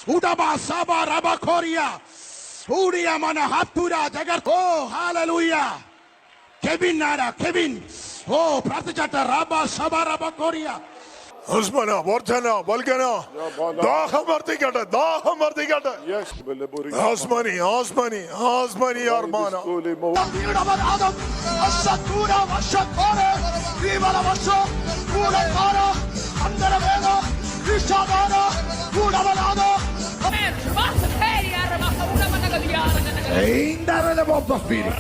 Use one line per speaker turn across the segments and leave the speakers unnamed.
Udaba Saba Rabakoria. Uria Mana Hatura Jagar. Oh, hallelujah. Kevin Nara, Kevin. Oh, Pratachata Rabba Saba Rabakoria.
Osmana, Vortana, Volcano, Dahamartikata, Dahamartikata.
Yes,
Osmani, Osmani, Osmani, Armana.
Adam, Asakura, Ashakara, Viva Vasha, Urakara, Andaravena, Vishadana, Udavanada. Indara the Bob of Spirit.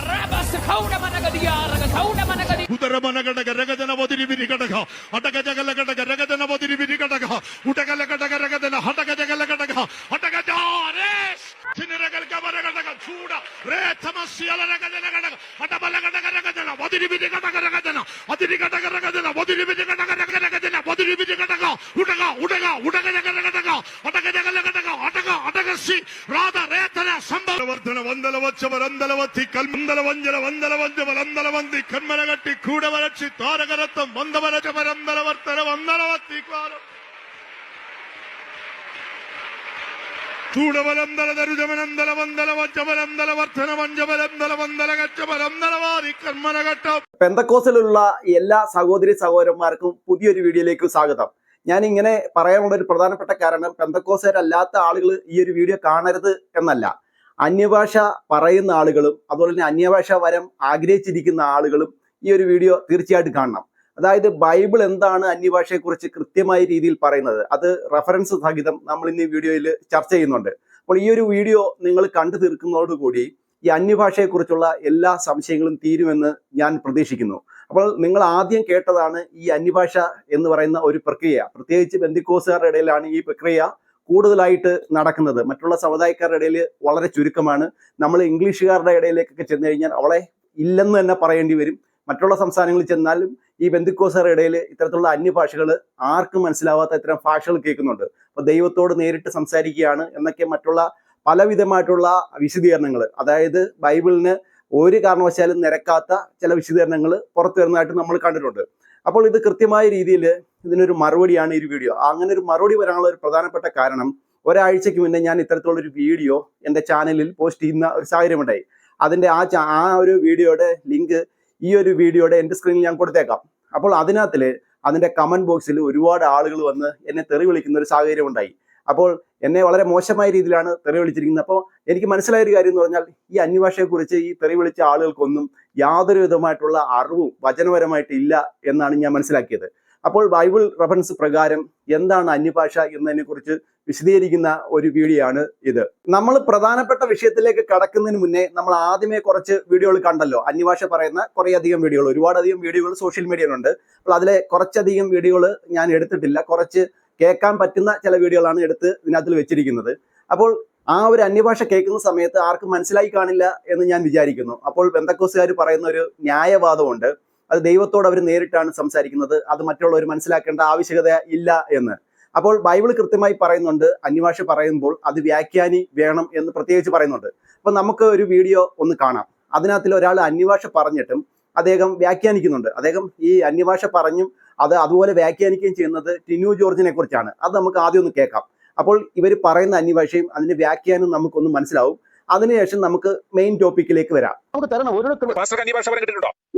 Udaramanagadagaragadana Vodirividicataga, Atagadagalagadagadagana Vodirividicataga, Utagalagadagaragadana, Hatagadagalagadaga, Hatagadares, Tineragal Gavaragadaga, Suda, Retamasialagadagadaga, Atabalagadagadagana, Vodirividicatagadagana, Adirigadagadagana, Vodirividicatagadagana, Vodirividicataga, Utaga, Atagasi, Rada, Retana, Sambalavardana, Vandalavachavandalavathi, Kalmandalavangela, Vandalavandi, Kanmaragati, Kudavarachi, Taragaratam, Vandavarachavarandalavartana, Vandalavati, Kudavarandala, Rujamanandala, Vandalavachavandalavartana, Vanjavalandalavandalavachavandalavari, Kanmaragata.
പെന്തക്കോസിലുള്ള എല്ലാ സഹോദരി സഹോദരന്മാർക്കും പുതിയൊരു വീഡിയോയിലേക്ക് സ്വാഗതം. ഞാൻ ഇങ്ങനെ പറയാനുള്ള ഒരു പ്രധാനപ്പെട്ട കാരണം പെന്തക്കോസുകാരല്ലാത്ത ആളുകൾ ഈ ഒരു വീഡിയോ കാണരുത് എന്നല്ല, അന്യഭാഷ പറയുന്ന ആളുകളും അതുപോലെ തന്നെ അന്യഭാഷ വരം ആഗ്രഹിച്ചിരിക്കുന്ന ആളുകളും ഈ ഒരു വീഡിയോ തീർച്ചയായിട്ടും കാണണം. അതായത് ബൈബിൾ എന്താണ് അന്യഭാഷയെക്കുറിച്ച് കൃത്യമായ രീതിയിൽ പറയുന്നത്, അത് റെഫറൻസ് സഹിതം നമ്മൾ ഇന്ന് ഈ വീഡിയോയിൽ ചർച്ച ചെയ്യുന്നുണ്ട്. അപ്പോൾ ഈ ഒരു വീഡിയോ നിങ്ങൾ കണ്ടു തീർക്കുന്നതോടുകൂടി ഈ അന്യഭാഷയെക്കുറിച്ചുള്ള എല്ലാ സംശയങ്ങളും തീരുമെന്ന് ഞാൻ പ്രതീക്ഷിക്കുന്നു. അപ്പോൾ നിങ്ങൾ ആദ്യം കേട്ടതാണ് ഈ അന്യഭാഷ എന്ന് പറയുന്ന ഒരു പ്രക്രിയ. പ്രത്യേകിച്ച് പെന്തിക്കോസുകാരുടെ ഇടയിലാണ് ഈ പ്രക്രിയ കൂടുതലായിട്ട് നടക്കുന്നത്. മറ്റുള്ള സമുദായക്കാരുടെ ഇടയിൽ വളരെ ചുരുക്കമാണ്. നമ്മൾ ഇംഗ്ലീഷുകാരുടെ ഇടയിലേക്കൊക്കെ ചെന്ന് കഴിഞ്ഞാൽ അവളെ ഇല്ലെന്ന് തന്നെ പറയേണ്ടി വരും. മറ്റുള്ള സംസ്ഥാനങ്ങളിൽ ചെന്നാലും ഈ പെന്തിക്കോസുകാരുടെ ഇടയിൽ ഇത്തരത്തിലുള്ള അന്യഭാഷകൾ ആർക്കും മനസ്സിലാവാത്ത ഇത്തരം ഭാഷകൾ കേൾക്കുന്നുണ്ട്. അപ്പോൾ ദൈവത്തോട് നേരിട്ട് സംസാരിക്കുകയാണ് എന്നൊക്കെ മറ്റുള്ള പലവിധമായിട്ടുള്ള വിശദീകരണങ്ങൾ, അതായത് ബൈബിളിന് ഒരു കാരണവശാലും നിരക്കാത്ത ചില വിശദീകരണങ്ങൾ പുറത്തു വരുന്നതായിട്ട് നമ്മൾ കണ്ടിട്ടുണ്ട്. അപ്പോൾ ഇത് കൃത്യമായ രീതിയിൽ ഇതിനൊരു മറുപടിയാണ് ഈ വീഡിയോ. അങ്ങനെ ഒരു മറുപടി വരാനുള്ള ഒരു പ്രധാനപ്പെട്ട കാരണം, ഒരാഴ്ചയ്ക്ക് മുന്നേ ഞാൻ ഇത്തരത്തിലുള്ളൊരു വീഡിയോ എൻ്റെ ചാനലിൽ പോസ്റ്റ് ചെയ്യുന്ന ഒരു സാഹചര്യമുണ്ടായി. അതിൻ്റെ ആ ഒരു വീഡിയോയുടെ ലിങ്ക് ഈ ഒരു വീഡിയോയുടെ എൻ്റെ സ്ക്രീനിൽ ഞാൻ കൊടുത്തേക്കാം. അപ്പോൾ അതിൻ്റെ കമൻറ്റ് ബോക്സിൽ ഒരുപാട് ആളുകൾ വന്ന് എന്നെ തെറി വിളിക്കുന്ന ഒരു സാഹചര്യം ഉണ്ടായി. അപ്പോൾ എന്നെ വളരെ മോശമായ രീതിയിലാണ് തെറി വിളിച്ചിരിക്കുന്നത്. അപ്പോൾ എനിക്ക് മനസ്സിലായൊരു കാര്യം എന്ന് പറഞ്ഞാൽ, ഈ അന്യഭാഷയെക്കുറിച്ച് ഈ തെറി വിളിച്ച ആളുകൾക്കൊന്നും യാതൊരു വിധമായിട്ടുള്ള അറിവും വചനപരമായിട്ടില്ല എന്നാണ് ഞാൻ മനസ്സിലാക്കിയത്. അപ്പോൾ ബൈബിൾ റെഫറൻസ് പ്രകാരം എന്താണ് അന്യഭാഷ എന്നതിനെക്കുറിച്ച് വിശദീകരിക്കുന്ന ഒരു വീഡിയോ ആണ് ഇത്. നമ്മൾ പ്രധാനപ്പെട്ട വിഷയത്തിലേക്ക് കടക്കുന്നതിന് മുന്നേ നമ്മൾ ആദ്യമേ കുറച്ച് വീഡിയോകൾ കണ്ടല്ലോ, അന്യഭാഷ പറയുന്ന കുറേയധികം വീഡിയോകൾ, ഒരുപാടധികം വീഡിയോകൾ സോഷ്യൽ മീഡിയയിലുണ്ട്. അപ്പോൾ അതിലെ കുറച്ചധികം വീഡിയോകൾ ഞാൻ എടുത്തിട്ടില്ല, കുറച്ച് കേൾക്കാൻ പറ്റുന്ന ചില വീഡിയോകളാണ് എടുത്ത് ഇതിനകത്തിൽ വെച്ചിരിക്കുന്നത്. അപ്പോൾ ആ ഒരു അന്യഭാഷ കേൾക്കുന്ന സമയത്ത് ആർക്കും മനസ്സിലായി കാണില്ല എന്ന് ഞാൻ വിചാരിക്കുന്നു. അപ്പോൾ പെന്തക്കോസുകാർ പറയുന്ന ഒരു ന്യായവാദമുണ്ട്, അത് ദൈവത്തോട് അവർ നേരിട്ടാണ് സംസാരിക്കുന്നത്, അത് മറ്റുള്ളവർ മനസ്സിലാക്കേണ്ട ആവശ്യകത ഇല്ല എന്ന്. അപ്പോൾ ബൈബിൾ കൃത്യമായി പറയുന്നുണ്ട്, അന്യഭാഷ പറയുമ്പോൾ അത് വ്യാഖ്യാനി വേണം എന്ന് പ്രത്യേകിച്ച് പറയുന്നുണ്ട്. അപ്പോൾ നമുക്ക് ഒരു വീഡിയോ ഒന്ന് കാണാം. അതിനകത്തിൽ ഒരാൾ അന്യഭാഷ പറഞ്ഞിട്ടും അദ്ദേഹം വ്യാഖ്യാനിക്കുന്നുണ്ട്. അദ്ദേഹം ഈ അന്യഭാഷ പറഞ്ഞും അത് അതുപോലെ വ്യാഖ്യാനിക്കുകയും ചെയ്യുന്നത് ടിനു ജോർജിനെ കുറിച്ചാണ്. അത് നമുക്ക് ആദ്യം ഒന്ന് കേൾക്കാം. അപ്പോൾ ഇവർ പറയുന്ന അന്യഭാഷയും അതിന്റെ വ്യാഖ്യാനം നമുക്കൊന്ന് മനസ്സിലാവും. അതിനുശേഷം നമുക്ക് മെയിൻ ടോപ്പിക്കിലേക്ക് വരാം.
നമുക്ക് തരണം ഒരു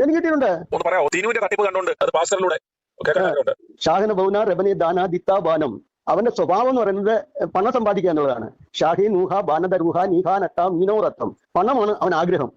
എനിക്ക് കിട്ടിയിട്ടുണ്ട്. ഷാഹിന ബൗന റബനി ദാന ദിത്ത ബാനം. അവന്റെ സ്വഭാവം എന്ന് പറയുന്നത് പണം സമ്പാദിക്കുക എന്നുള്ളതാണ്. ഷാഹി നൂഹ ബാനദ റുഹ നീഹ നട്ട മീനോറത്തം. പണമാണ് അവൻ ആഗ്രഹം.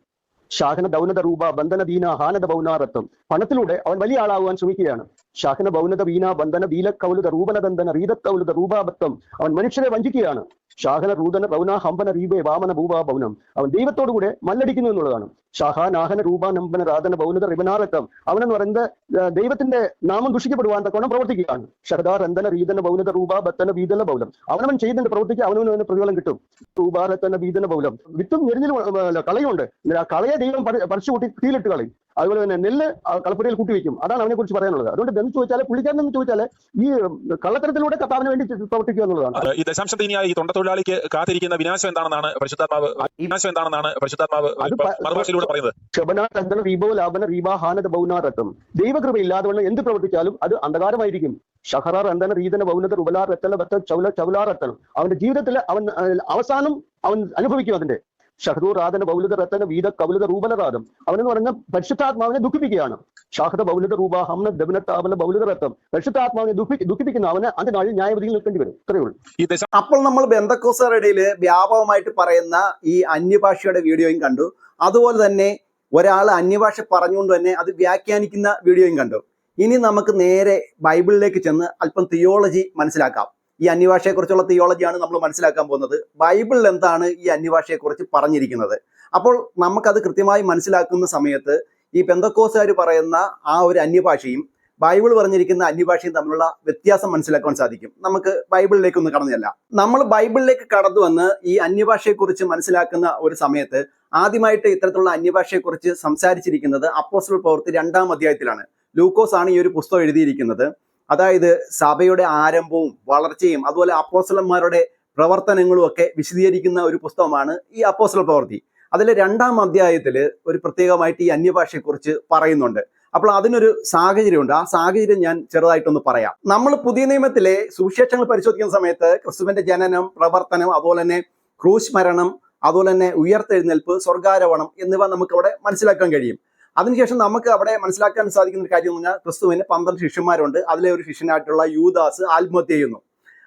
ഷാഹന ദൗനത രൂപ ബന്ധന ദീന ഹാനദ ബൗനാറത്തം. പണത്തിലൂടെ അവൻ വലിയ ആളാകുവാൻ ശ്രമിക്കുകയാണ്. ഷാഹന ബൗനത വീന ബന്ധന ബീല കൗലുത റൂപനദന്തന റീതക്കൗലുത രൂപാബത്തം. അവൻ മനുഷ്യരെ വഞ്ചിക്കുകയാണ്. ഷാഹന റൂദന റൗന ഹംബന റീബെ വാമന ഭൂബാ ബൗനം. അവൻ ദൈവത്തോടുകൂടെ മല്ലടിക്കുന്നു എന്നുള്ളതാണ്. ഷഹാനാഹന രൂപ നമ്പന രാധന ബൗനത റിബനാറത്തം. അവനെന്ന് പറയുന്നത് ദൈവത്തിന്റെ നാമം ദുഷിക്കപ്പെടുവാൻ തക്കവണ്ണം പ്രവർത്തിക്കുകയാണ്. ഷഹദാ റന്ധന റീതന ബൗനത റൂപ ബത്തന ബീതന ബൗലം. അവനവൻ ചെയ്യുന്നതിന്റെ പ്രവർത്തിക്ക് അവനവന് പ്രതിഫലം കിട്ടും. റൂപാരത്തന ബീതന ബൗലം. വിത്തും ഞെരിഞ്ഞിലും കളയുണ്ട്. ആ കളയെ ദൈവം പറിച്ചുകൂട്ടി തീയിലിട്ട് കളയും. അതുപോലെ തന്നെ നെല്ല് കളപ്പുരയിൽ കൂട്ടിവെക്കും. അതാണ് അവനെ കുറിച്ച് പറയാനുള്ളത്. അതുകൊണ്ട് എന്ന് ചോദിച്ചാൽ പുള്ളിക്കാരനെന്ന് ചോദിച്ചാൽ ഈ കള്ളത്തരത്തിലൂടെ കർത്താവിന് വേണ്ടി പ്രവർത്തിക്കുക എന്നുള്ളതാണ്.
ഈ ദശാംശത്തിനായി ഈ തൊണ്ടത്തൊഴിലാളിക്ക് കാത്തിരിക്കുന്ന വിനാശം എന്താണെന്നാണ് പരിശുദ്ധാത്മാവ് മറുഭാഷയിലൂടെ പറയുന്നത്.
ക്ഷപനാ റീബോ ലാഭന റീബാഹാനത ബൗനാരത്വം. ദൈവകൃപ ഇല്ലാതെ എന്ത് പ്രവർത്തിച്ചാലും അത് അന്ധകാരമായിരിക്കും. ഷഹറാർ എന്താണ് റീതന ബൗനത റുബലാർ രത്തല ബത്ത ചൗലാറത്തണം. അവന്റെ ജീവിതത്തിൽ അവൻ അവസാനം അവൻ അനുഭവിക്കും അതിന്റെ. ഷഹദൂർ റാദന ബൗലത റത്തന വീത കബുലത റൂബലറാദം. അവനെന്ന് പറഞ്ഞ പരിശുദ്ധാത്മാവിനെ ദുഃഖിപ്പിക്കുകയാണ്. ഷാഹദ ബൗലത റൂബ ഹംന ദബനത്താവല ബൗലത റത്തം. പരിശുദ്ധാത്മാവിനെ ദുഃഖിപ്പിക്കുന്ന അവന് അതിന്റെ നാളിൽ ന്യായവിധിയിൽ നിൽക്കേണ്ടി വരും. ഇത്രയേ ഉള്ളൂ.
അപ്പോൾ നമ്മൾ ബെന്തക്കോസ്തരുടെ ഇടയിൽ വ്യാപകമായിട്ട് പറയുന്ന ഈ അന്യഭാഷയുടെ വീഡിയോയും കണ്ടു. അതുപോലെ തന്നെ ഒരാൾ അന്യഭാഷ പറഞ്ഞുകൊണ്ട് തന്നെ അത് വ്യാഖ്യാനിക്കുന്ന വീഡിയോയും കണ്ടു. ഇനി നമുക്ക് നേരെ ബൈബിളിലേക്ക് ചെന്ന് അല്പം തിയോളജി മനസ്സിലാക്കാം. ഈ അന്യഭാഷയെക്കുറിച്ചുള്ള തിയോളജിയാണ് നമ്മൾ മനസ്സിലാക്കാൻ പോകുന്നത്. ബൈബിളിൽ എന്താണ് ഈ അന്യഭാഷയെക്കുറിച്ച് പറഞ്ഞിരിക്കുന്നത്? അപ്പോൾ നമുക്കത് കൃത്യമായി മനസ്സിലാക്കുന്ന സമയത്ത് ഈ പെന്തക്കോസ്തുകാർ പറയുന്ന ആ ഒരു അന്യഭാഷയും ബൈബിൾ പറഞ്ഞിരിക്കുന്ന അന്യഭാഷയും തമ്മിലുള്ള വ്യത്യാസം മനസ്സിലാക്കാൻ സാധിക്കും. നമുക്ക് ബൈബിളിലേക്ക് ഒന്ന് കടന്നു ചെല്ലാം. നമ്മൾ ബൈബിളിലേക്ക് കടന്നു വന്ന് ഈ അന്യഭാഷയെക്കുറിച്ച് മനസ്സിലാക്കുന്ന ഒരു സമയത്ത് ആദ്യമായിട്ട് ഇത്തരത്തിലുള്ള അന്യഭാഷയെക്കുറിച്ച് സംസാരിച്ചിരിക്കുന്നത് അപ്പോസ്തല പ്രവൃത്തി 2-ാം അധ്യായത്തിലാണ്. ലൂക്കോസ് ആണ് ഈ ഒരു പുസ്തകം എഴുതിയിരിക്കുന്നത്. അതായത് സഭയുടെ ആരംഭവും വളർച്ചയും അതുപോലെ അപ്പോസ്തലന്മാരുടെ പ്രവർത്തനങ്ങളും ഒക്കെ വിശദീകരിക്കുന്ന ഒരു പുസ്തകമാണ് ഈ അപ്പോസ്തല പ്രവൃത്തി. അതിൽ 2-ാം അധ്യായത്തിൽ ഒരു പ്രത്യേകമായിട്ട് ഈ അന്യഭാഷയെക്കുറിച്ച് പറയുന്നുണ്ട്. അപ്പോൾ അതിനൊരു സാഹചര്യമുണ്ട്. ആ സാഹചര്യം ഞാൻ ചെറുതായിട്ടൊന്ന് പറയാം. നമ്മൾ പുതിയ നിയമത്തിലെ സുവിശേഷങ്ങൾ പരിശോധിക്കുന്ന സമയത്ത് ക്രിസ്തുവിന്റെ ജനനം, പ്രവർത്തനം, അതുപോലെ തന്നെ ക്രൂശ് മരണം, അതുപോലെ തന്നെ ഉയർത്തെഴുന്നേൽപ്പ്, സ്വർഗാരോഹണം എന്നിവ നമുക്ക് അവിടെ മനസ്സിലാക്കാൻ കഴിയും. അതിനുശേഷം നമുക്ക് അവിടെ മനസ്സിലാക്കാൻ സാധിക്കുന്ന ഒരു കാര്യം എന്ന് പറഞ്ഞാൽ ക്രിസ്തുവിന് 12 ശിഷ്യന്മാരുണ്ട്. അതിലെ ഒരു ശിഷ്യനായിട്ടുള്ള യൂദാസ് ആത്മഹത്യ ചെയ്യുന്നു.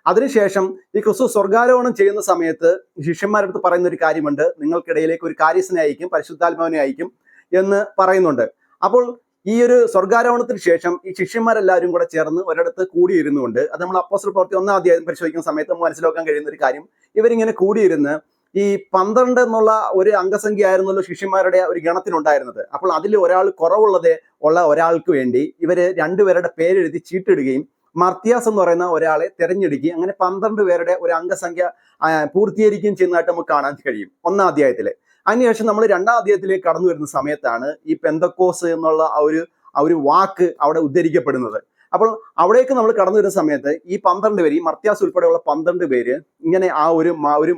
അതിനുശേഷം ഈ ക്രിസ്തു സ്വർഗാരോഹണം ചെയ്യുന്ന സമയത്ത് ശിഷ്യന്മാരുടെ അടുത്ത് പറയുന്ന ഒരു കാര്യമുണ്ട്, നിങ്ങൾക്കിടയിലേക്ക് ഒരു കാര്യസ്ഥനെ അയക്കും, പരിശുദ്ധാത്മാവിനെ അയക്കും എന്ന് പറയുന്നുണ്ട്. അപ്പോൾ ഈ ഒരു സ്വർഗാരോഹണത്തിന് ശേഷം ഈ ശിഷ്യന്മാരെല്ലാവരും കൂടെ ചേർന്ന് ഒരിടത്ത് കൂടിയിരുന്നുകൊണ്ട്, അത് നമ്മൾ അപ്പോസ്തല പ്രവൃത്തി 1-ാം അധ്യായം പരിശോധിക്കുന്ന സമയത്ത് നമുക്ക് മനസ്സിലാക്കാൻ കഴിയുന്ന ഒരു കാര്യം, ഇവരിങ്ങനെ കൂടിയിരുന്ന് ഈ 12 എന്നുള്ള ഒരു അംഗസംഖ്യ ആയിരുന്നല്ലോ ശിഷ്യന്മാരുടെ ഒരു ഗണത്തിനുണ്ടായിരുന്നത്. അപ്പോൾ അതിൽ ഒരാൾ കുറവുള്ള ഒരാൾക്ക് വേണ്ടി ഇവര് 2 പേരുടെ പേരെഴുതി ചീട്ടിടുകയും മർത്തിയാസ് എന്ന് പറയുന്ന ഒരാളെ തിരഞ്ഞെടുക്കുകയും അങ്ങനെ 12 പേരുടെ ഒരു അംഗസംഖ്യ പൂർത്തീകരിക്കുകയും ചെയ്യുന്നതായിട്ട് നമുക്ക് കാണാൻ കഴിയും 1-ാം അധ്യായത്തില്. അതിനുശേഷം നമ്മൾ 2-ാം അധ്യായത്തിലേക്ക് കടന്നു വരുന്ന സമയത്താണ് ഈ പെന്തക്കോസ് എന്നുള്ള ആ ഒരു വാക്ക് അവിടെ ഉദ്ധരിക്കപ്പെടുന്നത്. അപ്പോൾ അവിടേക്ക് നമ്മൾ കടന്നു വരുന്ന സമയത്ത് ഈ 12 പേര്, ഈ മർത്തിയാസ് ഉൾപ്പെടെയുള്ള 12 പേര് ഇങ്ങനെ ആ ഒരു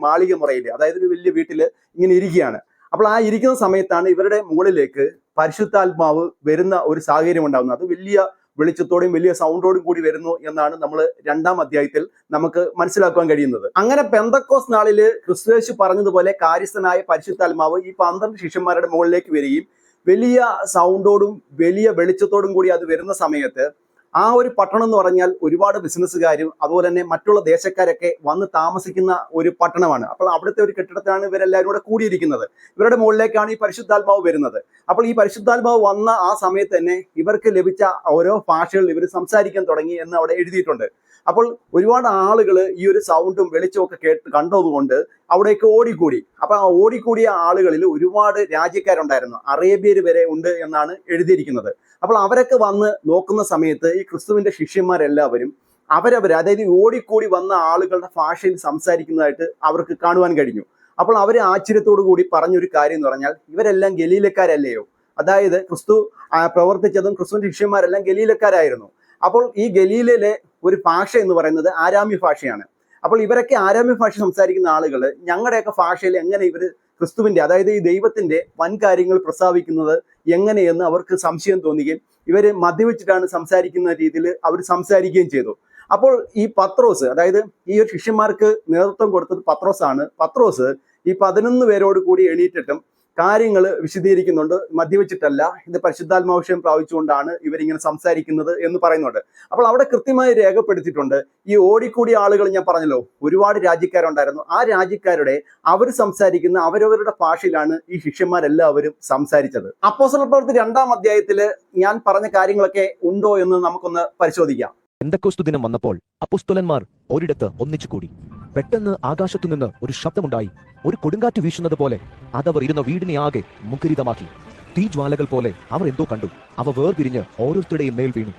മാളിക മുറയിൽ, അതായത് ഒരു വലിയ വീട്ടിൽ ഇങ്ങനെ ഇരിക്കുകയാണ്. അപ്പോൾ ആ ഇരിക്കുന്ന സമയത്താണ് ഇവരുടെ മുകളിലേക്ക് പരിശുദ്ധാത്മാവ് വരുന്ന ഒരു സാഹചര്യം ഉണ്ടാകുന്നത്. അത് വലിയ വെളിച്ചത്തോടും വലിയ സൗണ്ടോടും കൂടി വരുന്നു എന്നാണ് നമ്മൾ 2-ാം അധ്യായത്തിൽ നമുക്ക് മനസ്സിലാക്കാൻ കഴിയുന്നത്. അങ്ങനെ പെന്തക്കോസ് നാളില് ക്രിസ്തുയേശു പറഞ്ഞതുപോലെ കാര്യസ്ഥനായ പരിശുദ്ധാത്മാവ് ഈ 12 ശിഷ്യന്മാരുടെ മുകളിലേക്ക് വരികയും വലിയ സൗണ്ടോടും വലിയ വെളിച്ചത്തോടും കൂടി അത് വരുന്ന സമയത്ത് ആ ഒരു പട്ടണം എന്ന് പറഞ്ഞാൽ ഒരുപാട് ബിസിനസ്സുകാരും അതുപോലെ തന്നെ മറ്റുള്ള ദേശക്കാരൊക്കെ വന്ന് താമസിക്കുന്ന ഒരു പട്ടണമാണ്. അപ്പോൾ അവിടുത്തെ ഒരു കെട്ടിടത്തിലാണ് ഇവരെല്ലാവരും കൂടെ കൂടിയിരിക്കുന്നത്. ഇവരുടെ മുകളിലേക്കാണ് ഈ പരിശുദ്ധാത്മാവ് വരുന്നത്. അപ്പോൾ ഈ പരിശുദ്ധാത്മാവ് വന്ന ആ സമയത്ത് തന്നെ ഇവർക്ക് ലഭിച്ച ഓരോ ഭാഷകൾ ഇവർ സംസാരിക്കാൻ തുടങ്ങി എന്ന് അവിടെ എഴുതിയിട്ടുണ്ട്. അപ്പോൾ ഒരുപാട് ആളുകൾ ഈ ഒരു സൗണ്ടും വെളിച്ചവും ഒക്കെ കണ്ടതുകൊണ്ട് അവിടേക്ക് ഓടിക്കൂടി. അപ്പൊ ആ ഓടിക്കൂടിയ ആളുകളിൽ ഒരുപാട് രാജ്യക്കാരുണ്ടായിരുന്നു, അറേബ്യർ വരെ ഉണ്ട് എന്നാണ് എഴുതിയിരിക്കുന്നത്. അപ്പോൾ അവരൊക്കെ വന്ന് നോക്കുന്ന സമയത്ത് ഈ ക്രിസ്തുവിന്റെ ശിഷ്യന്മാരെല്ലാവരും അതായത് ഓടിക്കൂടി വന്ന ആളുകളുടെ ഭാഷയിൽ സംസാരിക്കുന്നതായിട്ട് അവർക്ക് കാണുവാൻ കഴിഞ്ഞു. അപ്പോൾ അവർ ആശ്ചര്യത്തോടു കൂടി പറഞ്ഞൊരു കാര്യം എന്ന് പറഞ്ഞാൽ, ഇവരെല്ലാം ഗലീലക്കാരല്ലയോ? അതായത് ക്രിസ്തു പ്രവർത്തിച്ചതും ക്രിസ്തുവിന്റെ ശിഷ്യന്മാരെല്ലാം ഗലീലക്കാരായിരുന്നു. അപ്പോൾ ഈ ഗലീലയിലെ ഒരു ഭാഷ എന്ന് പറയുന്നത് ആരാമ്യ ഭാഷയാണ്. അപ്പോൾ ഇവരൊക്കെ ആരാമ്യ ഭാഷ സംസാരിക്കുന്ന ആളുകൾ ഞങ്ങളുടെയൊക്കെ ഭാഷയിൽ എങ്ങനെ ഇവർ ക്രിസ്തുവിന്റെ, അതായത് ഈ ദൈവത്തിന്റെ വൻ കാര്യങ്ങൾ പ്രസ്താവിക്കുന്നത് എങ്ങനെയെന്ന് അവർക്ക് സംശയം തോന്നുകയും ഇവർ മദ്യവെച്ചിട്ടാണ് സംസാരിക്കുന്ന രീതിയിൽ അവർ സംസാരിക്കുകയും ചെയ്തു. അപ്പോൾ ഈ പത്രോസ്, അതായത് ഈ ഒരു ശിഷ്യന്മാർക്ക് നേതൃത്വം കൊടുത്തത് പത്രോസാണ്. പത്രോസ് ഈ 11 പേരോട് കൂടി എണീറ്റിട്ടും കാര്യങ്ങൾ വിശദീകരിക്കുന്നുണ്ട്. മദ്യവെച്ചിട്ടല്ല, ഇത് പരിശുദ്ധാത്മാവിഷയം പ്രാപിച്ചുകൊണ്ടാണ് ഇവരിങ്ങനെ സംസാരിക്കുന്നത് എന്ന് പറയുന്നുണ്ട്. അപ്പോൾ അവിടെ കൃത്യമായി രേഖപ്പെടുത്തിയിട്ടുണ്ട്. ഈ ഓടിക്കൂടിയ ആളുകൾ ഞാൻ പറഞ്ഞല്ലോ, ഒരുപാട് രാജ്യക്കാരുണ്ടായിരുന്നു. ആ രാജ്യക്കാരുടെ അവർ സംസാരിക്കുന്ന അവരവരുടെ ഭാഷയിലാണ് ഈ ശിഷ്യന്മാരെല്ലാവരും സംസാരിച്ചത്. അപ്പോസ്തല പ്രവൃത്തി 2-ാം അധ്യായത്തില് ഞാൻ പറഞ്ഞ കാര്യങ്ങളൊക്കെ ഉണ്ടോ എന്ന് നമുക്കൊന്ന് പരിശോധിക്കാം.
പെന്തക്കോസ്തു ദിനം വന്നപ്പോൾ അപ്പോസ്തലന്മാർ ഒരിടത്ത് ഒന്നിച്ചു കൂടി. പെട്ടെന്ന് ആകാശത്തുനിന്ന് ഒരു ശബ്ദമുണ്ടായി. ഒരു കൊടുങ്കാറ്റ് വീശുന്നത് പോലെ അതവർ ഇരുന്ന വീടിനെ ആകെ മുഖരിതമാക്കി. തീജ്വാലകൾ പോലെ അവർ എന്തോ കണ്ടു. അവ വേർപിരിഞ്ഞ് ഓരോരുത്തരുടെയും മേൽ വീണു.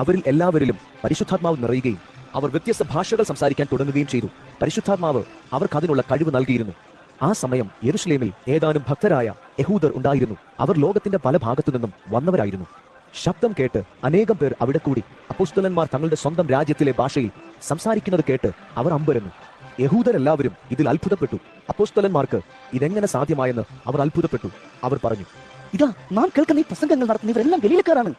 അവരിൽ എല്ലാവരിലും പരിശുദ്ധാത്മാവ് നിറയുകയും അവർ വ്യത്യസ്ത ഭാഷകൾ സംസാരിക്കാൻ തുടങ്ങുകയും ചെയ്തു. പരിശുദ്ധാത്മാവ് അവർക്ക് അതിനുള്ള കഴിവ് നൽകിയിരുന്നു. ആ സമയം യെരുശലേമിൽ ഏതാനും ഭക്തരായ യഹൂദർ ഉണ്ടായിരുന്നു. അവർ ലോകത്തിന്റെ പല ഭാഗത്തു നിന്നും വന്നവരായിരുന്നു. ശബ്ദം കേട്ട് അനേകം പേർ അവിടെ കൂടി. അപ്പോസ്തലന്മാർ തങ്ങളുടെ സ്വന്തം രാജ്യത്തിലെ ഭാഷയിൽ സംസാരിക്കുന്നത് കേട്ട് അവർ അമ്പരന്നു. യഹൂദരെല്ലാവരും ഇതിൽ അത്ഭുതപ്പെട്ടു. അപ്പോസ്തലന്മാർക്ക് ഇതെങ്ങനെ സാധ്യമായെന്ന് അവർ അത്ഭുതപ്പെട്ടു. അവർ പറഞ്ഞു,
ഇതാ നാം കേൾക്കുന്ന ഈ പ്രസംഗങ്ങൾ നടത്തുന്നവരെല്ലാം ഗലീലക്കാരാണ്.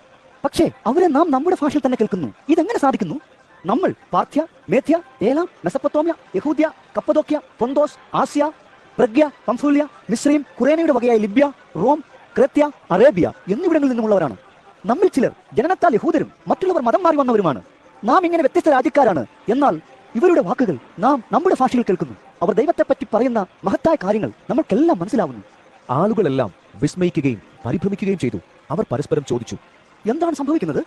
പക്ഷേ അവരെ നാം നമ്മുടെ ഭാഷയിൽ തന്നെ കേൾക്കുന്നു. ഇതെങ്ങനെ സാധിക്കുന്നു? നമ്മൾ പാർഥ്യ, മേധ്യ, ഏലാം, മെസപ്പൊത്തോമ്യ, യഹൂദ്യ, കപ്പദോക്യ, പൊന്തോസ്, ആസ്യ, പ്രഗ്യ, പംഫൂല്യ, മിസ്രൈം, കുറേനയുടെ വകയായ ലിബ്യ, റോം, ക്രേത്യ, അറേബ്യ എന്നിവിടങ്ങളിൽ നിന്നുമുള്ളവരാണ്. നമ്മിൽ ചിലർ ജനനത്താൽ യഹൂദരും മറ്റുള്ളവർ മതം മാറി വന്നവരുമാണ്. നാം ഇങ്ങനെ വ്യത്യസ്ത രാജ്യക്കാരാണ്. എന്നാൽ ഇവരുടെ വാക്കുകൾ നാം നമ്മുടെ ഭാഷയിൽ കേൾക്കുന്നു. അവർ ദൈവത്തെപ്പറ്റി പറയുന്ന മഹത്തായ കാര്യങ്ങൾ നമ്മൾക്കെല്ലാം മനസ്സിലാവുന്നു.
ആളുകളെല്ലാം വിസ്മയിക്കുകയും പരിഭ്രമിക്കുകയും ചെയ്തു. അവർ പരസ്പരം ചോദിച്ചു,
എന്താണ് സംഭവിക്കുന്നത്?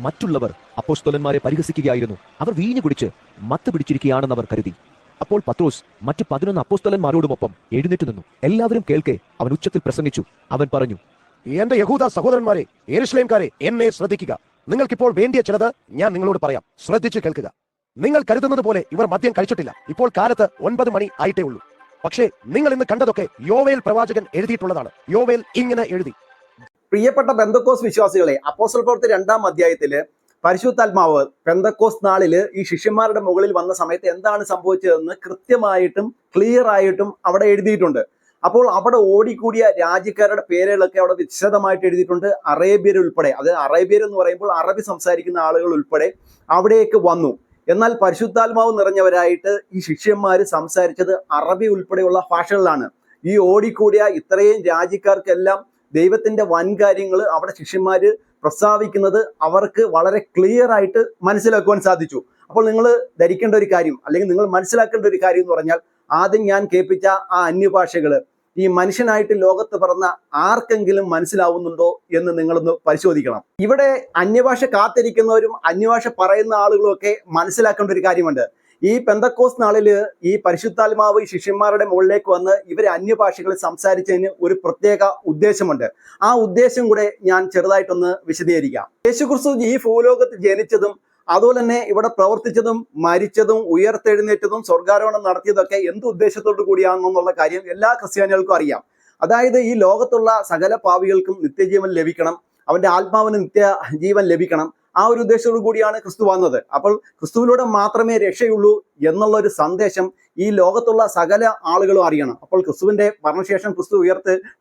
മറ്റുള്ളവർ അപ്പോസ്തലന്മാരെ പരിഹസിക്കുകയായിരുന്നു. അവർ വീഞ്ഞു കുടിച്ച് മത്ത് പിടിച്ചിരിക്കുകയാണെന്ന് അവർ കരുതി. അപ്പോൾ പത്രോസ് മറ്റ് 11 അപ്പോസ്തലന്മാരോടുമൊപ്പം എഴുന്നേറ്റ് നിന്നു. എല്ലാവരും കേൾക്കെ അവൻ ഉച്ചത്തിൽ പ്രസംഗിച്ചു. അവൻ പറഞ്ഞു,
എന്റെ യഹൂദ സഹോദരന്മാരെ, യെരുശലേംകാരെ, എന്നെ ശ്രദ്ധിക്കുക. നിങ്ങൾക്കിപ്പോൾ വേണ്ടിയ ചിലത് ഞാൻ നിങ്ങളോട് പറയാം. ശ്രദ്ധിച്ചു കേൾക്കുക. നിങ്ങൾ കരുതുന്നത് പോലെ ഇവർ മദ്യം കഴിച്ചിട്ടില്ല. ഇപ്പോൾ കാലത്ത് 9 മണി ആയിട്ടേ ഉള്ളൂ. പക്ഷേ നിങ്ങൾ ഇന്ന് കണ്ടതൊക്കെ യോവേൽ പ്രവാചകൻ എഴുതിയിട്ടുള്ളതാണ്. യോവേൽ ഇങ്ങനെ എഴുതി.
പ്രിയപ്പെട്ട പെന്തക്കോസ് വിശ്വാസികളെ, അപ്പോസ്തല പ്രവൃത്തി 2-ാം അധ്യായത്തില് പരിശുദ്ധാത്മാവ് പെന്തക്കോസ് നാളില് ഈ ശിഷ്യന്മാരുടെ മുകളിൽ വന്ന സമയത്ത് എന്താണ് സംഭവിച്ചതെന്ന് കൃത്യമായിട്ടും ക്ലിയർ ആയിട്ടും അവിടെ എഴുതിയിട്ടുണ്ട്. അപ്പോൾ അവിടെ ഓടിക്കൂടിയ രാജ്യക്കാരുടെ പേരുകളൊക്കെ അവിടെ വിശദമായിട്ട് എഴുതിയിട്ടുണ്ട്. അറേബ്യർ ഉൾപ്പെടെ, അത് അറേബ്യർ എന്ന് പറയുമ്പോൾ അറബി സംസാരിക്കുന്ന ആളുകൾ ഉൾപ്പെടെ അവിടേക്ക് വന്നു. എന്നാൽ പരിശുദ്ധാത്മാവ് നിറഞ്ഞവരായിട്ട് ഈ ശിഷ്യന്മാർ സംസാരിച്ചത് അറബി ഉൾപ്പെടെയുള്ള ഭാഷകളിലാണ്. ഈ ഓടിക്കൂടിയ ഇത്രയും രാജ്യക്കാർക്കെല്ലാം ദൈവത്തിന്റെ വൻ കാര്യങ്ങൾ അവിടെ ശിഷ്യന്മാര് പ്രസ്താവിക്കുന്നത് അവർക്ക് വളരെ ക്ലിയർ ആയിട്ട് മനസ്സിലാക്കുവാൻ സാധിച്ചു. അപ്പോൾ നിങ്ങൾ ധരിക്കേണ്ട ഒരു കാര്യം, അല്ലെങ്കിൽ നിങ്ങൾ മനസ്സിലാക്കേണ്ട ഒരു കാര്യം എന്ന് പറഞ്ഞാൽ, ആദ്യം ഞാൻ കേൾപ്പിച്ച ആ അന്യഭാഷകള് ഈ മനുഷ്യനായിട്ട് ലോകത്ത് പറഞ്ഞ ആർക്കെങ്കിലും മനസ്സിലാവുന്നുണ്ടോ എന്ന് നിങ്ങളൊന്ന് പരിശോധിക്കണം. ഇവിടെ അന്യഭാഷ കാത്തിരിക്കുന്നവരും അന്യഭാഷ പറയുന്ന ആളുകളും ഒക്കെ മനസ്സിലാക്കേണ്ട ഒരു കാര്യമുണ്ട്. ഈ പെന്തക്കോസ് നാളില് ഈ പരിശുദ്ധാത്മാവ് ഈ ശിഷ്യന്മാരുടെ മുകളിലേക്ക് വന്ന് ഇവരെ അന്യഭാഷകളിൽ സംസാരിച്ചതിന് ഒരു പ്രത്യേക ഉദ്ദേശമുണ്ട്. ആ ഉദ്ദേശം കൂടെ ഞാൻ ചെറുതായിട്ടൊന്ന് വിശദീകരിക്കാം. യേശുക്രിസ്തു ഈ ഭൂലോകത്ത് ജനിച്ചതും അതുപോലെ തന്നെ ഇവിടെ പ്രവർത്തിച്ചതും മരിച്ചതും ഉയർത്തെഴുന്നേറ്റതും സ്വർഗാരോഹണം നടത്തിയതൊക്കെ എന്ത് ഉദ്ദേശത്തോടു കൂടിയാണെന്നുള്ള കാര്യം എല്ലാ ക്രിസ്ത്യാനികൾക്കും അറിയാം. അതായത് ഈ ലോകത്തുള്ള സകല പാപികൾക്കും നിത്യജീവൻ ലഭിക്കണം, അവന്റെ ആത്മാവിന് നിത്യജീവൻ ലഭിക്കണം. ആ ഒരു ഉദ്ദേശത്തോടു കൂടിയാണ് ക്രിസ്തു വന്നത്. അപ്പോൾ ക്രിസ്തുവിലൂടെ മാത്രമേ രക്ഷയുള്ളൂ എന്നുള്ള ഒരു സന്ദേശം ഈ ലോകത്തുള്ള സകല ആളുകളും അറിയണം. അപ്പോൾ ക്രിസ്തുവിന്റെ മരണശേഷം ക്രിസ്തു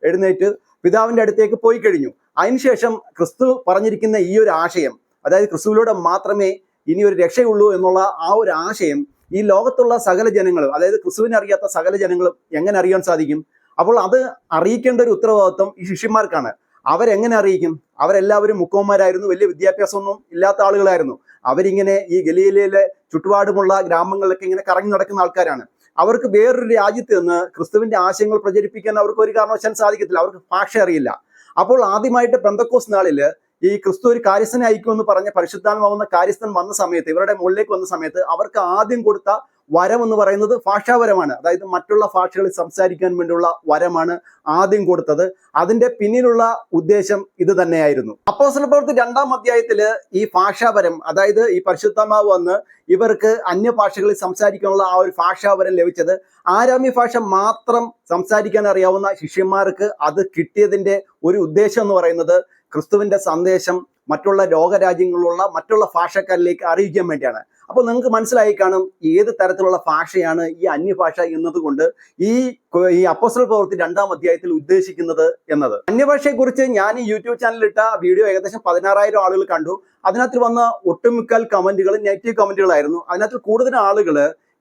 എഴുന്നേറ്റ് പിതാവിന്റെ അടുത്തേക്ക് പോയി കഴിഞ്ഞു. അതിനുശേഷം ക്രിസ്തു പറഞ്ഞിരിക്കുന്ന ഈ ഒരു ആശയം, അതായത് ക്രിസ്തുവിലൂടെ മാത്രമേ ഇനി ഒരു രക്ഷയുള്ളൂ എന്നുള്ള ആ ഒരു ആശയം ഈ ലോകത്തുള്ള സകല ജനങ്ങളും, അതായത് ക്രിസ്തുവിനെ അറിയാത്ത സകല ജനങ്ങളും എങ്ങനെ അറിയാൻ സാധിക്കും? അപ്പോൾ അത് അറിയിക്കേണ്ട ഒരു ഉത്തരവാദിത്വം ഈ ശിഷ്യന്മാർക്കാണ്. അവരെങ്ങനെ അറിയിക്കും? അവരെല്ലാവരും മുക്കോന്മാരായിരുന്നു, വലിയ വിദ്യാഭ്യാസമൊന്നും ഇല്ലാത്ത ആളുകളായിരുന്നു. അവരിങ്ങനെ ഈ ഗലീലയിലെ ചുറ്റുപാടുമുള്ള ഗ്രാമങ്ങളിലൊക്കെ ഇങ്ങനെ കറങ്ങി നടക്കുന്ന ആൾക്കാരാണ്. അവർക്ക് വേറൊരു രാജ്യത്ത് നിന്ന് ക്രിസ്തുവിന്റെ ആശയങ്ങൾ പ്രചരിപ്പിക്കാൻ അവർക്ക് ഒരു കാരണവശാലും സാധിക്കത്തില്ല. അവർക്ക് ഭാഷ അറിയില്ല. അപ്പോൾ ആദ്യമായിട്ട് പെന്തക്കോസ് നാളില് ഈ ക്രിസ്തു ഒരു കാര്യസ്ഥനെ അയക്കുമെന്ന് പറഞ്ഞ പരിശുദ്ധാത്മാവുന്ന കാര്യസ്ഥൻ വന്ന സമയത്ത്, ഇവരുടെ മുകളിലേക്ക് വന്ന സമയത്ത് അവർക്ക് ആദ്യം കൊടുത്ത വരം എന്ന് പറയുന്നത് ഭാഷാവരമാണ്. അതായത് മറ്റുള്ള ഭാഷകളിൽ സംസാരിക്കാൻ വേണ്ടിയുള്ള വരമാണ് ആദ്യം കൊടുത്തത്. അതിന്റെ പിന്നിലുള്ള ഉദ്ദേശം ഇത് തന്നെയായിരുന്നു. അപ്പോസ്തല പ്രവൃത്തി 2-ാം അധ്യായത്തില് ഈ ഭാഷാവരം, അതായത് ഈ പരിശുദ്ധാത്മാവ് വന്ന് ഇവർക്ക് അന്യഭാഷകളിൽ സംസാരിക്കാനുള്ള ആ ഒരു ഭാഷാവരം ലഭിച്ചത് ആരാമ്യ ഭാഷ മാത്രം സംസാരിക്കാൻ അറിയാവുന്ന ശിഷ്യന്മാർക്ക് അത് കിട്ടിയതിന്റെ ഒരു ഉദ്ദേശം എന്ന് പറയുന്നത് ക്രിസ്തുവിന്റെ സന്ദേശം മറ്റുള്ള ലോകരാജ്യങ്ങളിലുള്ള മറ്റുള്ള ഭാഷക്കാരിലേക്ക് അറിയിക്കാൻ വേണ്ടിയാണ്. അപ്പോൾ നിങ്ങൾക്ക് മനസ്സിലായി കാണും ഏത് തരത്തിലുള്ള ഭാഷയാണ് ഈ അന്യഭാഷ എന്നതുകൊണ്ട് ഈ അപ്പോസ്തല പ്രവൃത്തി 2-ാം അധ്യായത്തിൽ ഉദ്ദേശിക്കുന്നത് എന്നത്. അന്യഭാഷയെക്കുറിച്ച് ഞാൻ ഈ യൂട്യൂബ് ചാനലിൽ ഇട്ട വീഡിയോ ഏകദേശം 16,000 ആളുകൾ കണ്ടു. അതിനകത്ത് വന്ന ഒട്ടുമിക്കൽ കമന്റുകൾ നെഗറ്റീവ് കമന്റുകളായിരുന്നു. അതിനകത്ത് കൂടുതൽ ആളുകൾ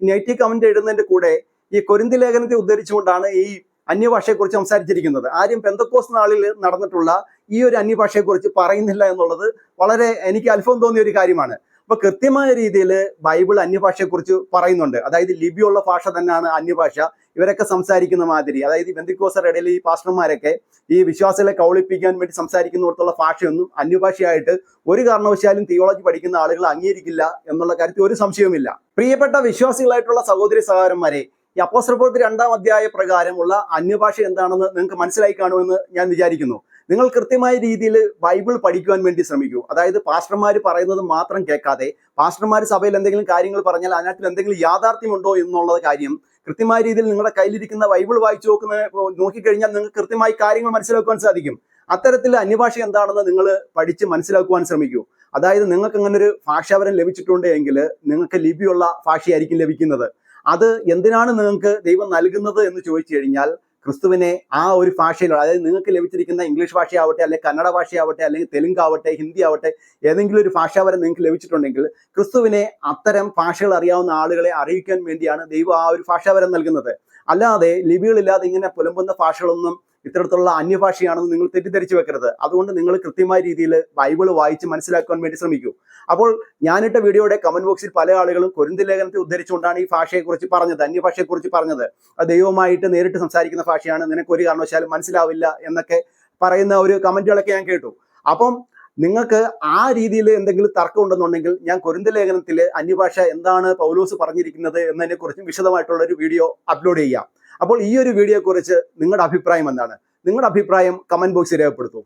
നെഗറ്റീവ് കമന്റ് എഴുതുന്നതിന്റെ കൂടെ ഈ കൊരിന്തി ലേഖനത്തെ ഉദ്ധരിച്ചുകൊണ്ടാണ് ഈ അന്യഭാഷയെക്കുറിച്ച് സംസാരിച്ചിരിക്കുന്നത്. ആരും പെന്തക്കോസ് നാളിൽ നടന്നിട്ടുള്ള ഈ ഒരു അന്യഭാഷയെക്കുറിച്ച് പറയുന്നില്ല എന്നുള്ളത് വളരെ എനിക്ക് അത്ഭുതം തോന്നിയ ഒരു കാര്യമാണ്. അപ്പൊ കൃത്യമായ രീതിയിൽ ബൈബിൾ അന്യഭാഷയെക്കുറിച്ച് പറയുന്നുണ്ട്. അതായത് ലിപിയുള്ള ഭാഷ തന്നെയാണ് അന്യഭാഷ. ഇവരൊക്കെ സംസാരിക്കുന്ന മാതിരി, അതായത് പെന്തക്കോസ്തരുടെ ഇടയിൽ ഈ പാസ്റ്റർമാരൊക്കെ ഈ വിശ്വാസികളെ കൗളിപ്പിക്കാൻ വേണ്ടി സംസാരിക്കുന്നിടത്തുള്ള ഭാഷയൊന്നും അന്യഭാഷയായിട്ട് ഒരു കാരണവശാലും തിയോളജി പഠിക്കുന്ന ആളുകൾ അംഗീകരിക്കില്ല എന്നുള്ള കാര്യത്തിൽ ഒരു സംശയവുമില്ല. പ്രിയപ്പെട്ട വിശ്വാസികളായിട്ടുള്ള സഹോദരി സഹോദരന്മാരെ, ഈ അപ്പോസ്തല പ്രവൃത്തി 2-ാം അധ്യായ പ്രകാരമുള്ള അന്യഭാഷ എന്താണെന്ന് നിങ്ങൾക്ക് മനസ്സിലായി കാണുമെന്ന് ഞാൻ വിചാരിക്കുന്നു. നിങ്ങൾ കൃത്യമായ രീതിയിൽ ബൈബിൾ പഠിക്കുവാൻ വേണ്ടി ശ്രമിക്കൂ. അതായത് പാസ്റ്റർമാർ പറയുന്നത് മാത്രം കേൾക്കാതെ, പാസ്റ്റർമാർ സഭയിൽ എന്തെങ്കിലും കാര്യങ്ങൾ പറഞ്ഞാൽ അതിനകത്ത് എന്തെങ്കിലും യാഥാർത്ഥ്യമുണ്ടോ എന്നുള്ള കാര്യം കൃത്യമായ രീതിയിൽ നിങ്ങളുടെ കയ്യിലിരിക്കുന്ന ബൈബിൾ വായിച്ചു നോക്കിക്കഴിഞ്ഞാൽ നിങ്ങൾക്ക് കൃത്യമായി കാര്യങ്ങൾ മനസ്സിലാക്കുവാൻ സാധിക്കും. അത്തരത്തിൽ അന്യഭാഷ എന്താണെന്ന് നിങ്ങൾ പഠിച്ച് മനസ്സിലാക്കുവാൻ ശ്രമിക്കൂ. അതായത് നിങ്ങൾക്ക് അങ്ങനെ ഒരു ഭാഷാപരം ലഭിച്ചിട്ടുണ്ട് എങ്കിൽ നിങ്ങൾക്ക് ലിപിയുള്ള ഭാഷയായിരിക്കും ലഭിക്കുന്നത്. അത് എന്തിനാണ് നിങ്ങൾക്ക് ദൈവം നൽകുന്നത് എന്ന് ചോദിച്ചു കഴിഞ്ഞാൽ ക്രിസ്തുവിനെ ആ ഒരു ഭാഷയിലുള്ള, അതായത് നിങ്ങൾക്ക് ലഭിച്ചിരിക്കുന്ന ഇംഗ്ലീഷ് ഭാഷയാവട്ടെ, അല്ലെങ്കിൽ കന്നഡ ഭാഷയാവട്ടെ, അല്ലെങ്കിൽ തെലുങ്ക് ആവട്ടെ, ഹിന്ദി ആവട്ടെ, ഏതെങ്കിലും ഒരു ഭാഷാപരം നിങ്ങൾക്ക് ലഭിച്ചിട്ടുണ്ടെങ്കിൽ ക്രിസ്തുവിനെ അത്തരം ഭാഷകൾ അറിയാവുന്ന ആളുകളെ അറിയിക്കാൻ വേണ്ടിയാണ് ദൈവം ആ ഒരു ഭാഷാപരം നൽകുന്നത്. അല്ലാതെ ലിപികളില്ലാതെ ഇങ്ങനെ പുലമ്പുന്ന ഭാഷകളൊന്നും ഇത്തരത്തിലുള്ള അന്യഭാഷയാണെന്ന് നിങ്ങൾ തെറ്റിദ്ധരിച്ചു വെക്കരുത്. അതുകൊണ്ട് നിങ്ങൾ കൃത്യമായ രീതിയിൽ ബൈബിൾ വായിച്ച് മനസ്സിലാക്കാൻ വേണ്ടി ശ്രമിക്കൂ. അപ്പോൾ ഞാനിട്ട വീഡിയോയുടെ കമന്റ് ബോക്സിൽ പല ആളുകളും കൊരിന്ത്യർ ലേഖനത്തെ ഉദ്ധരിച്ചുകൊണ്ടാണ് ഈ ഭാഷയെക്കുറിച്ച് പറഞ്ഞത്, അന്യഭാഷയെക്കുറിച്ച് പറഞ്ഞത്. അത് ദൈവമായിട്ട് നേരിട്ട് സംസാരിക്കുന്ന ഭാഷയാണ്, നിനക്ക് ഒരു കാരണവശാലും മനസ്സിലാവില്ല എന്നൊക്കെ പറയുന്ന ഒരു കമന്റുകളൊക്കെ ഞാൻ കേട്ടു. അപ്പം നിങ്ങൾക്ക് ആ രീതിയിൽ എന്തെങ്കിലും തർക്കം ഉണ്ടെന്നുണ്ടെങ്കിൽ ഞാൻ കൊരിന്ത്യർ ലേഖനത്തിൽ അന്യഭാഷ എന്താണ് പൗലോസ് പറഞ്ഞിരിക്കുന്നത് എന്നതിനെ കുറിച്ച് വിശദമായിട്ടുള്ള ഒരു വീഡിയോ അപ്ലോഡ് ചെയ്യാം. അപ്പോൾ ഈ ഒരു വീഡിയോയെക്കുറിച്ച് നിങ്ങളുടെ അഭിപ്രായം എന്താണ്? നിങ്ങളുടെ അഭിപ്രായം കമന്റ് ബോക്സിൽ രേഖപ്പെടുത്തൂ.